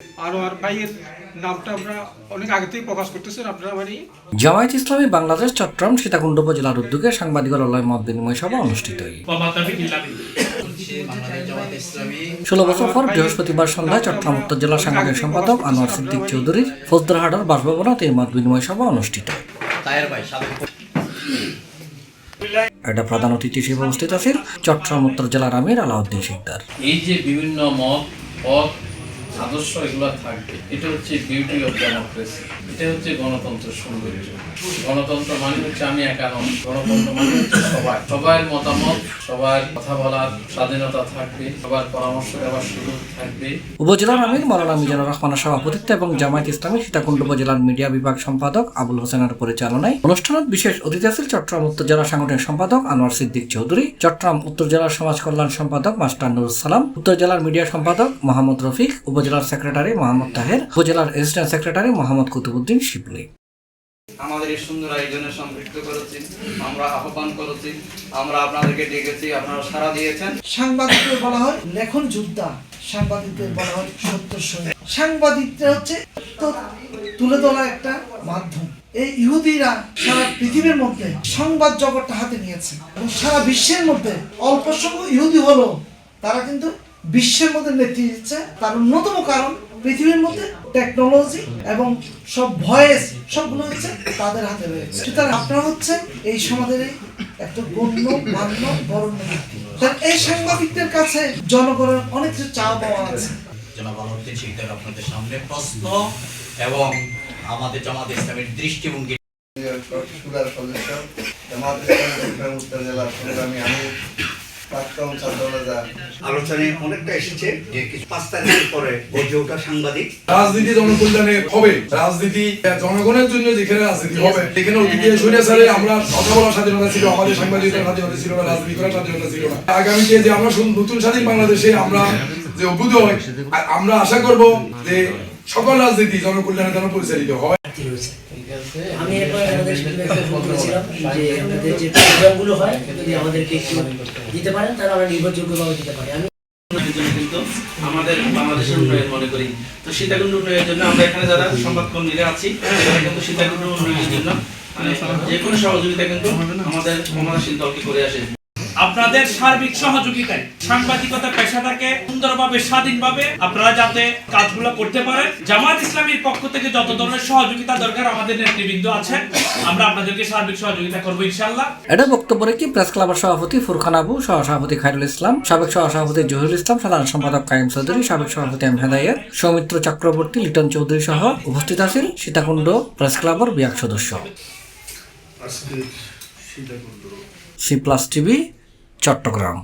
আনোয়ার ভাইয়ের নামটা আমরা অনেক আগে থেকেই প্রকাশ করতেছেন আপনারা মানে। জামায়াত ইসলামী বাংলাদেশ চট্টগ্রাম সীতাকুণ্ড উপজেলার উদ্যোগে সাংবাদিকদের মত বিনিময় সভা অনুষ্ঠিত হয়। 16 বছর পর বৃহস্পতিবার সন্ধ্যায় চট্টগ্রাম উত্তর জেলা সাংগঠনিক সম্পাদক আনোয়ার সিদ্দিক চৌধুরীর ফৌজদারহাটের বাসভবনে এই মত বিনিময় সভা অনুষ্ঠিত হয়। এটা প্রধান অতিথি হিসেবে উপস্থিত আছেন চট্টগ্রাম উত্তর জেলার আমির আলাউদ্দিন শিকদার। এই যে বিভিন্ন মত পথ আদর্শ এগুলো থাকবে, এটা হচ্ছে বিউটি অফ ডেমোক্রেসি, এটা হচ্ছে গণতন্ত্রের সৌন্দর্য। গণতন্ত্র মানে হচ্ছে আমি একা নয়, গণতন্ত্র মানে হচ্ছে সবার মতামত, সবার কথা বলার স্বাধীনতা থাকবে, সবার পরামর্শ দেওয়ার সুযোগ থাকবে। উপজেলার আমির মাওলানা মিজানুর রহমানের সভাপতিত্বে এবং জামায়াত ইসলামী সীতাকুণ্ড উপজেলার মিডিয়া বিভাগ সম্পাদক আবুল হোসেনের পরিচালনায় অনুষ্ঠানত বিশেষ অতিথি আছেন চট্টগ্রাম উত্তর জেলা সাংগঠনিক সম্পাদক আনোয়ার সিদ্দিক চৌধুরী, চট্টগ্রাম উত্তর জেলার সমাজ কল্যাণ সম্পাদক মাস্টার নুরুল সালাম, উত্তর জেলার মিডিয়া সম্পাদক মোহাম্মদ রফিক, উপজেলার সেক্রেটারি মোহাম্মদ তাহের, উপজেলার অ্যাসিস্ট্যান্ট সেক্রেটারি মোহাম্মদ কুতুবুদ্দিন শিবলি। আমাদের এই সুন্দর আয়োজনে সম্পৃক্ত করেছি, আমরা আহ্বান করেছি, আমরা আপনাদেরকে ডেকেছি, আপনারা সাড়া দিয়েছেন। সাংবাদিকদের বলা হয় লেখন যোদ্ধা, সাংবাদিকদের বলা হয় সত্য সৈনিক। সাংবাদিকরা হচ্ছে তুলে ধরা একটা মাধ্যম। এই ইহুদিরা সারা পৃথিবীর মধ্যে সংবাদ জগৎটা হাতে নিয়েছে এবং সারা বিশ্বের মধ্যে অল্প সংখ্যক ইহুদি হলো তারা কিন্তু বিশ্বের মধ্যে নেতৃত্ব দিচ্ছে। তার অন্যতম কারণ পৃথিবীর মধ্যে টেকনোলজি এবং সব ভয়েস সবগুলো হচ্ছে তাদের হাতে রয়েছে। সুতরাং আপনারা হচ্ছে এই সমাজের একটা গণ্য মান্য বরণ্য ব্যক্তি। এই সাংবাদিকদের কাছে জনগণের অনেক কিছু চাওয়া পাওয়া আছে। জনাব আলাউদ্দিন শিকদার আপনাদের সামনে প্রশ্ন এবং আমাদের জামাত ইসলামের দৃষ্টিভঙ্গি সদস্য জামাত ইসলামের উত্তর জেলার সংগ্রামী আমি আলোচনায় অনেকটা এসেছে যে কিছু 5 তারিখের পরে গর্জে ওঠা সাংবাদিক রাজনীতি জনকল্যাণে হবে, রাজনীতি জনগণের জন্য যেখানে রাজনীতি হবে সেখানে অতীতে স্বৈরাচারে আমরা কথা বলার স্বাধীনতা ছিল, আমাদের সাংবাদিকতার স্বাধীনতা ছিল না, রাজনীতি করার স্বাধীনতা ছিল না। আগামীতে যে আমরা নতুন স্বাধীন বাংলাদেশে আমরা যে অভ্যুদয়, আমরা আশা করব যে সকল রাজনীতি জনকল্যাণের জন্য পরিচালিত হয়। আমি এরপর আমাদের ফোন করেছিলাম যে আমাদের যে প্রোগ্রামগুলো হয় যদি আমাদেরকে একটু দিতে পারেন তাহলে আমরা নির্ভরযোগ্যভাবে দিতে পারি। আমি কিন্তু আমাদের বাংলাদেশের উন্নয়ন মনে করি, তো সীতাকুণ্ড উন্নয়নের জন্য আমরা এখানে যারা সংবাদকর্মীরা আছি তারা কিন্তু সীতাকুণ্ড উন্নয়নের জন্য যে কোনো সহযোগিতা কিন্তু আমাদের ক্ষমতাসীন দলকে করে আসে। আপনাদের সার্বিক সহযোগিতায় সাংবাদিকতা পেশাটাকে সুন্দরভাবে স্বাধীনভাবে আপনারা যাতে কাজগুলো করতে পারেন, জামায়াত ইসলামীর পক্ষ থেকে যত ধরনের সহযোগিতা দরকার আমাদের নেতৃবৃন্দ আছেন, আমরা আপনাদেরকে সার্বিক সহযোগিতা করবো ইনশাআল্লাহ। এটা বক্তব্য রেখে প্রেস ক্লাবের সভাপতি ফুরখান আবু, সহসভাপতি খায়রুল ইসলাম, সাবেক সহসভাপতি জহিরুল ইসলাম, সাধারণ সম্পাদক কাইম চৌধুরী, সাবেক সভাপতি এম হেদায়েত, সৌমিত্র চক্রবর্তী, লিটন চৌধুরী সহ উপস্থিত আছেন সীতাকুণ্ড প্রেস ক্লাবের বিভাগ সদস্য। C plus TV, Chittagong.